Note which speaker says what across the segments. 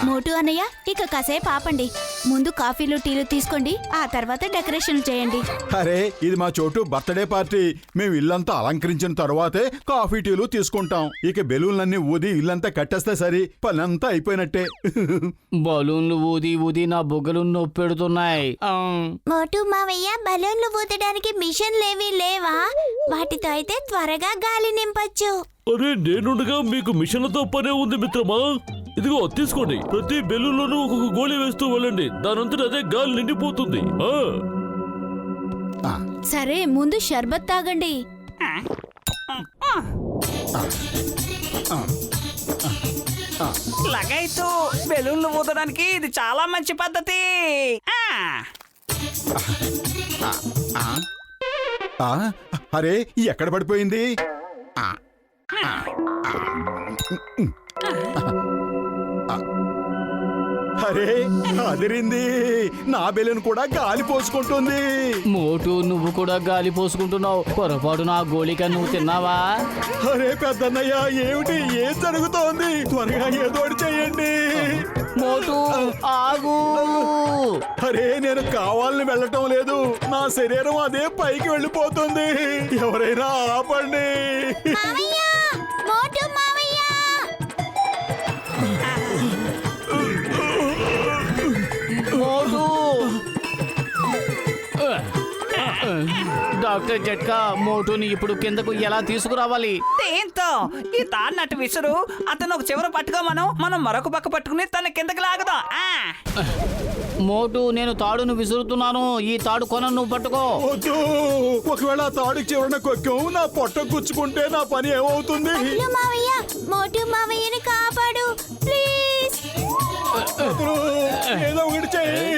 Speaker 1: మోటు అన్నయ్య, ఇక కాసేపు ఆపండి. ముందు కాఫీలు టీలు తీసుకోండి, ఆ తర్వాత డెకరేషన్ చేయండి.
Speaker 2: అరే, ఇది మా చోటు బర్త్డే పార్టీ. మేము ఇల్లంతా అలంకరించిన తర్వాతే కాఫీ టీలు తీసుకుంటాం. ఇక బెలూన్లన్నీ ఊది ఇల్లంతా కట్టేస్తే సరి, పనంతా అయిపోయినట్టే.
Speaker 3: బలూన్లు ఊది ఊది నా బొగ్గలు నొప్పెడుతున్నాయి.
Speaker 1: మోటు మావయ్య, బలూన్లు ఊదడానికి మిషన్లేవీ లేవా? వాటితో అయితే త్వరగా గాలి నింపొచ్చు.
Speaker 4: అరే, నేనుండగా మీకు మిషన్లతో పనే ఉంది మిత్రమా. ఇదిగో తీసుకోండి. ప్రతి బెలూన్లోనూ ఒక్కొక్క గోళీ వేస్తూ వెళ్ళండి. దానంతట అదే గాలి నిండిపోతుంది.
Speaker 1: సరే, ముందు షర్బత్ తాగండి.
Speaker 5: లగైతూ బెలూన్లు ఊదడానికి ఇది చాలా మంచి పద్ధతి.
Speaker 2: అరే, ఎక్కడ పడిపోయింది? అరే, అదిరింది. నా బెలూన్ కూడా గాలి పోసుకుంటుంది.
Speaker 3: మోటు, నువ్వు కూడా గాలి పోసుకుంటున్నావు. పొరపాటు నా గోళిక నువ్వు తిన్నావా?
Speaker 2: అరే పెద్దన్నయ్య, ఏమిటి? ఏం జరుగుతోంది? త్వరగా ఏదోటి చెయ్యండి.
Speaker 3: మోటు, ఆగు.
Speaker 2: అరే, నేను కావాలని వెళ్ళటం లేదు. నా శరీరం అదే పైకి వెళ్ళిపోతుంది. ఎవరైనా ఆపండి.
Speaker 1: మోటు మావయ్య,
Speaker 3: మోటు. డాక్టర్ జట్కా, మోటుని ఇప్పుడు కిందకు ఎలా తీసుకురావాలి?
Speaker 5: దీంతో ఈ తాడినట్టు విసురు. అతను ఒక చివర పట్టుకోమను, మనం మరొక పక్క పట్టుకుని తన కిందకి లాగుదాం.
Speaker 3: మోటు, నేను తాడును విసురుతున్నాను. ఈ తాడు కొన నువ్వు పట్టుకో.
Speaker 2: వద్దు. ఒకవేళ ఆ తాడుకి చివరన కొక్కం నా పొట్ట గుచ్చుకుంటే నా పని ఏమవుతుంది?
Speaker 1: మావయ్య, మోటు మావయ్యని కాపాడు ప్లీజ్.
Speaker 2: వద్దు. ఏదో ఒకటి చెయ్యి.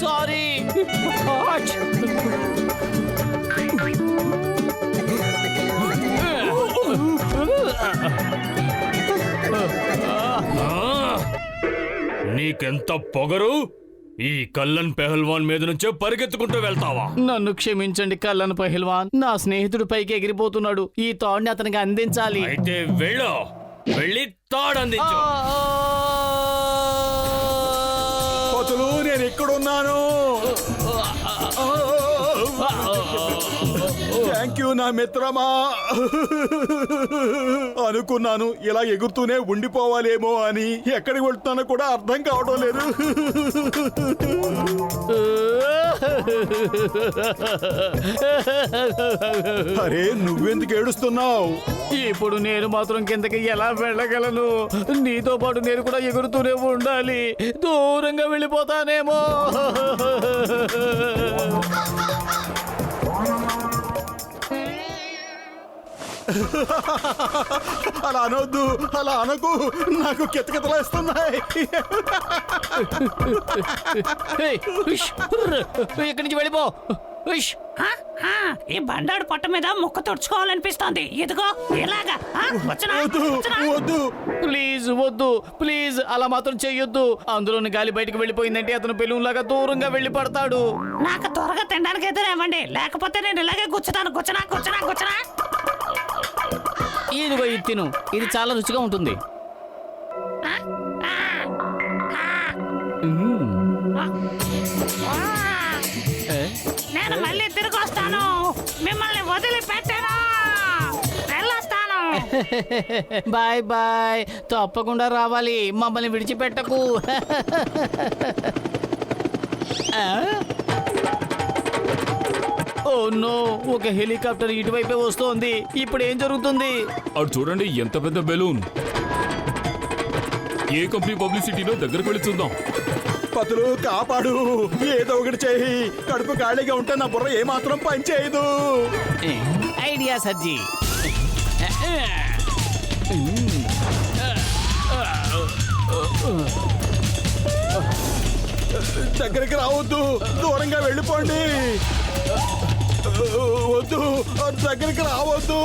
Speaker 3: సారీ.
Speaker 4: నీకెంత పొగరు? ఈ కల్లన్ పెహల్వాన్ మీద నుంచే పరిగెత్తుకుంటూ వెళ్తావా?
Speaker 3: నన్ను క్షమించండి కల్లన్ పహిల్వాన్. నా స్నేహితుడు పైకి ఎగిరిపోతున్నాడు. ఈ తాడుని అతనికి అందించాలి.
Speaker 4: అయితే వెళ్ళి తాడు అందించు.
Speaker 2: కోతులు, నేను ఇక్కడున్నాను. థ్యాంక్ యూ నా మిత్రమా. అనుకున్నాను ఇలా ఎగురుతూనే ఉండిపోవాలేమో అని. ఎక్కడికి వెళ్తున్నానో కూడా అర్థం కావడం లేదు. అరే, నువ్వెందుకు ఏడుస్తున్నావు?
Speaker 3: ఇప్పుడు నేను మాత్రం కిందకి ఎలా వెళ్ళగలను? నీతో పాటు నేను కూడా ఎగురుతూనే ఉండాలి. దూరంగా వెళ్ళిపోతానేమో.
Speaker 2: అలా అనొద్దు, అలా అనకు. నాకు కితకితలేస్తున్నాయి.
Speaker 3: ఇక్కడి నుంచి వెళ్ళిపో.
Speaker 5: ఈ బండాడు పొట్ట మీద ముక్క తుడుచుకోవాలనిపిస్తోంది. ఇదిగో ఇలాగా.
Speaker 2: వద్దు.
Speaker 3: ప్లీజ్ వద్దు, ప్లీజ్ అలా మాత్రం చెయ్యొద్దు. అందులోని గాలి బయటకు వెళ్ళిపోయిందంటే అతను బెలూన్ లాగా దూరంగా వెళ్ళి పడతాడు.
Speaker 5: నాకు త్వరగా తినడానికి ఎదురేవ్వండి, లేకపోతే నేను ఇలాగే గుచ్చుతాను. గుచ్చనా.
Speaker 3: ఇదిగో ఇది తిను. ఇది చాలా రుచిగా ఉంటుంది.
Speaker 5: నేను మళ్ళీ తిరిగి వస్తాను. మిమ్మల్ని వదిలిపెట్టాను. వెళ్ళొస్తాను.
Speaker 3: Bye bye. తప్పకుండా రావాలి. మమ్మల్ని విడిచిపెట్టకు. ఓ నో, ఒక హెలికాప్టర్ ఇటువైపే వస్తోంది. ఇప్పుడు ఏం జరుగుతుంది?
Speaker 4: అటు చూడండి, ఎంత పెద్ద బెలూన్. ఏ కంపెనీ పబ్లిసిటీలో దగ్గరకు వెళ్ళి చూద్దాం.
Speaker 2: పతులు, కాపాడు. ఏదో ఒకటి చెయ్యి. కడుపు ఖాళీగా ఉంటే నా బుర్ర ఏమాత్రం పని చేయదు.
Speaker 3: ఐడియా సజ్జీ.
Speaker 2: దగ్గరికి రావద్దు, దూరంగా వెళ్ళిపోండి. వద్దు, దగ్గరికి రావద్దు.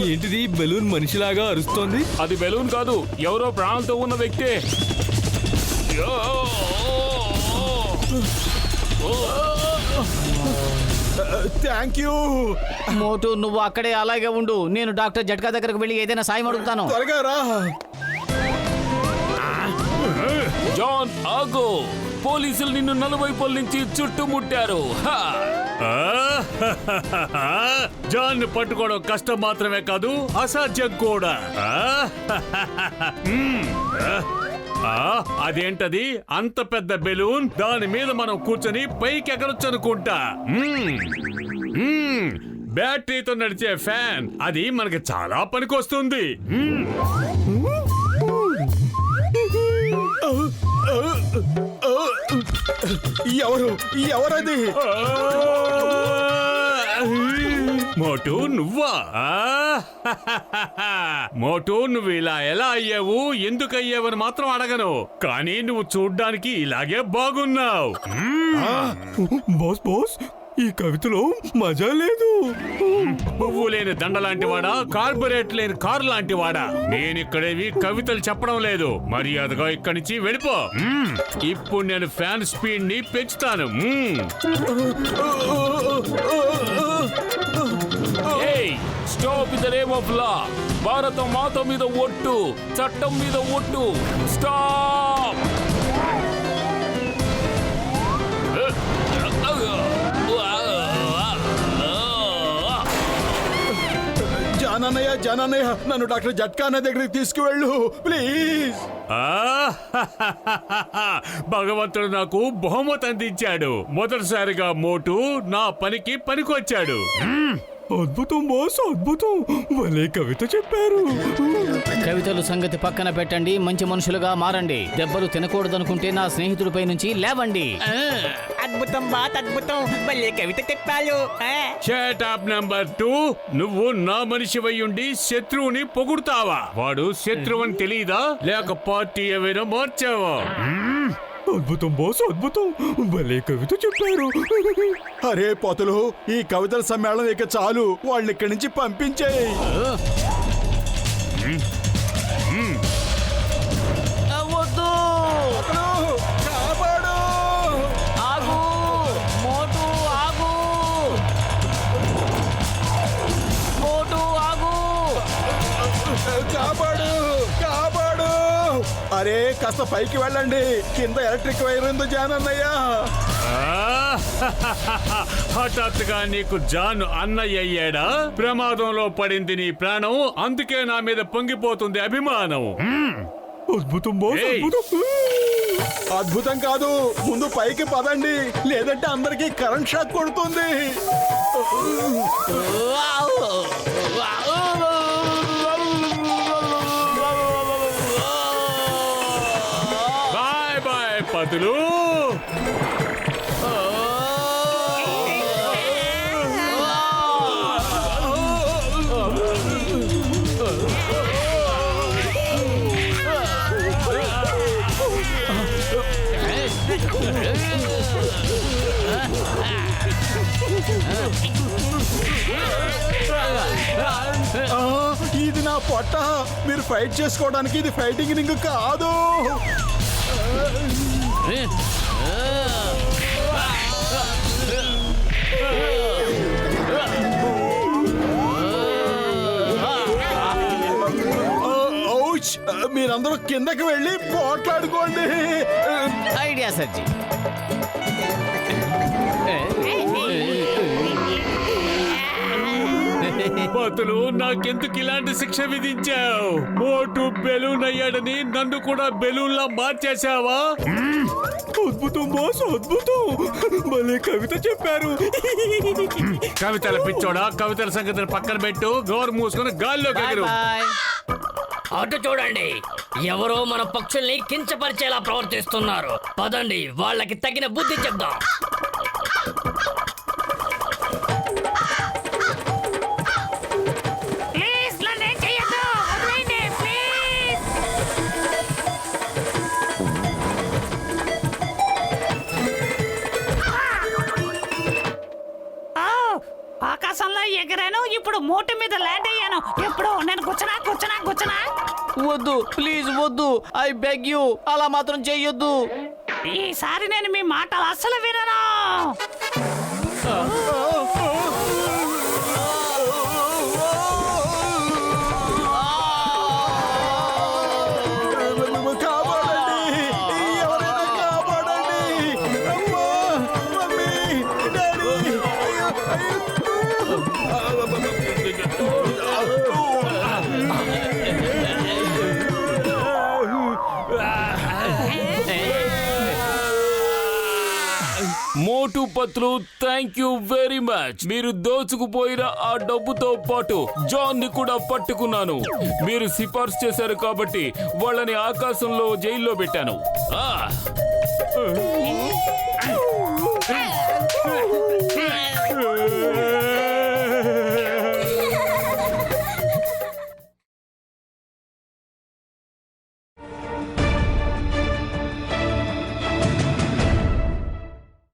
Speaker 4: ఏంటిది, బెలూన్ మనిషిలాగా అరుస్తోంది? అది బెలూన్ కాదు, ఎవరో ప్రాణాలతో ఉన్న వ్యక్తే.
Speaker 2: Thank you.
Speaker 3: మోటు నువ్వు అక్కడే అలాగే ఉండు, నేను డాక్టర్ జట్కా దగ్గరకు వెళ్ళి ఏదైనా సాయం అడుగుతాను.
Speaker 2: త్వరగా రా.
Speaker 4: జాన్ ఆగు, పోలీసులు నిన్ను నలువైపుల నుంచి చుట్టుముట్టారు. జాన్ పట్టుకోవడం కష్టం మాత్రమే కాదు, అసాధ్యం కూడా. అదేంటది అంత పెద్ద బెలూన్, దాని మీద మనం కూర్చొని పైకి ఎగరొచ్చు అనుకుంటా. బ్యాటరీతో నడిచే ఫ్యాన్, అది మనకి చాలా పనికొస్తుంది.
Speaker 2: ఎవరది?
Speaker 4: మోటు నువ్వా? మోటు నువ్వు ఇలా ఎలా అయ్యావు, ఎందుకు అయ్యావని మాత్రం అడగను, కానీ నువ్వు చూడ్డానికి ఇలాగే బాగున్నావు.
Speaker 6: బాస్ బాస్, ఈ కవితలో మజా లేదు.
Speaker 4: పువ్వు లేని దండ లాంటి వాడా, కార్బొరేట్ లేని కారు లాంటి వాడా? నేను ఇక్కడేవి కవితలు చెప్పడం లేదు, మర్యాదగా ఇక్కడి నుంచి వెళ్ళిపో. ఇప్పుడు నేను ఫ్యాన్ స్పీడ్ ని పెంచుతాను. Stop in the name of law. భారత మాత మీద ఒట్టు, చట్టం మీద ఒట్టు. స్టాప్.
Speaker 2: జానన్నయ్య, జానన్నయ్య, నన్ను డాక్టర్ జట్కా అన్న దగ్గరికి తీసుకువెళ్ళు ప్లీజ్.
Speaker 4: భగవంతుడు నాకు బహుమతి అందించాడు. మొదటిసారిగా మోటు నా పనికి పనికొచ్చాడు.
Speaker 6: అద్భుతం బాస్, అద్భుతం. భలే కవిత చెప్పారు.
Speaker 3: కవితలు సంగతి పక్కన పెట్టండి, మంచి మనుషులుగా మారండి. దెబ్బలు తినకూడదనుకుంటే నా స్నేహితుడిపై నుంచి లేవండి.
Speaker 5: అద్భుతం బాత్, అద్భుతం. భలే కవిత చెప్పారు.
Speaker 4: Shut up number 2. నువ్వు నా మనిషివై ఉండి శత్రువుని పొగుడుతావా? వాడు శత్రువు అని తెలీదా, లేక పార్టీ ఏమైనా మార్చావా?
Speaker 6: అద్భుతం బాస్, అద్భుతం. భలే కవిత చెప్పారు.
Speaker 2: అరే పోతులు, ఈ కవితల సమ్మేళనం ఇక చాలు, వాళ్ళని ఇక్కడి నుంచి పంపించేయి.
Speaker 3: వద్దు,
Speaker 2: కాపాడు.
Speaker 3: ఆగు మోటు, ఆగు మోటు, ఆగు.
Speaker 2: కాపాడు, కాపాడు. అరే కాస్త పైకి వెళ్ళండి, కింద ఎలక్ట్రిక్ వైర్ ఉంది జానన్నయ్య.
Speaker 4: హఠాత్తుగా నీకు జాన్ అన్నయ్య అయ్యాడా? ప్రమాదంలో పడింది నీ ప్రాణం, అందుకే నా మీద పొంగిపోతుంది అభిమానం.
Speaker 6: అద్భుతం బాస్,
Speaker 4: ఏయ్.
Speaker 6: అద్భుతం.
Speaker 2: అద్భుతం కాదు, ముందు పైకి పదండి, లేదంటే అందరికీ కరెంట్ షాక్ కొడుతుంది.
Speaker 4: బాయ్ బాయ్ పతులు.
Speaker 2: ఇది నా పొట్ట, మీరు ఫైట్ చేసుకోవడానికి ఇది ఫైటింగ్ రింగ్ కాదు. ఔచ్! మీరందరూ కిందకి వెళ్ళి పోట్లాడుకోండి.
Speaker 3: ఐడియా సర్జీ.
Speaker 4: పతులు, నాకెందుకు ఇలాంటి శిక్ష విధించావు? మోటు బెలూన్ అయ్యాడని నన్ను కూడా బెలూన్ లా మార్చేశావా?
Speaker 6: అద్భుతం బాస్, అద్భుతం. భలే కవిత చెప్పారు.
Speaker 4: కవితల పిచ్చోడా, కవితల సంగతిని పక్కన పెట్టు, నోరు మూసుకొని గాల్లోకి ఎగురు.
Speaker 3: బాయ్.
Speaker 7: అటు చూడండి, ఎవరో మన పక్షుల్ని కించపరిచేలా ప్రవర్తిస్తున్నారు. పదండి, వాళ్ళకి తగిన బుద్ధి చెప్దాం.
Speaker 5: ఆకాశంలో ఎగిరాను, ఇప్పుడు మోటు మీద ల్యాండ్ అయ్యాను. ఎప్పుడు నేను కూర్చున్నా.
Speaker 3: వద్దు ప్లీజ్ వద్దు, ఐ బెగ్ యూ, అలా మాత్రం చెయ్యొద్దు.
Speaker 5: ఈసారి నేను మీ మాటలు అస్సలు వినను.
Speaker 2: కాపాడండి, ఎవరైనా కాపాడండి. అమ్మా, మమ్మీ, డాడీ. అయ్యో,
Speaker 8: మోటు Patlu, thank you very much. మీరు దోచుకుపోయిన ఆ డబ్బుతో పాటు జాన్ ని కూడా పట్టుకున్నాను. మీరు సిఫార్సు చేశారు కాబట్టి వాళ్ళని ఆకాశంలో జైల్లో పెట్టాను.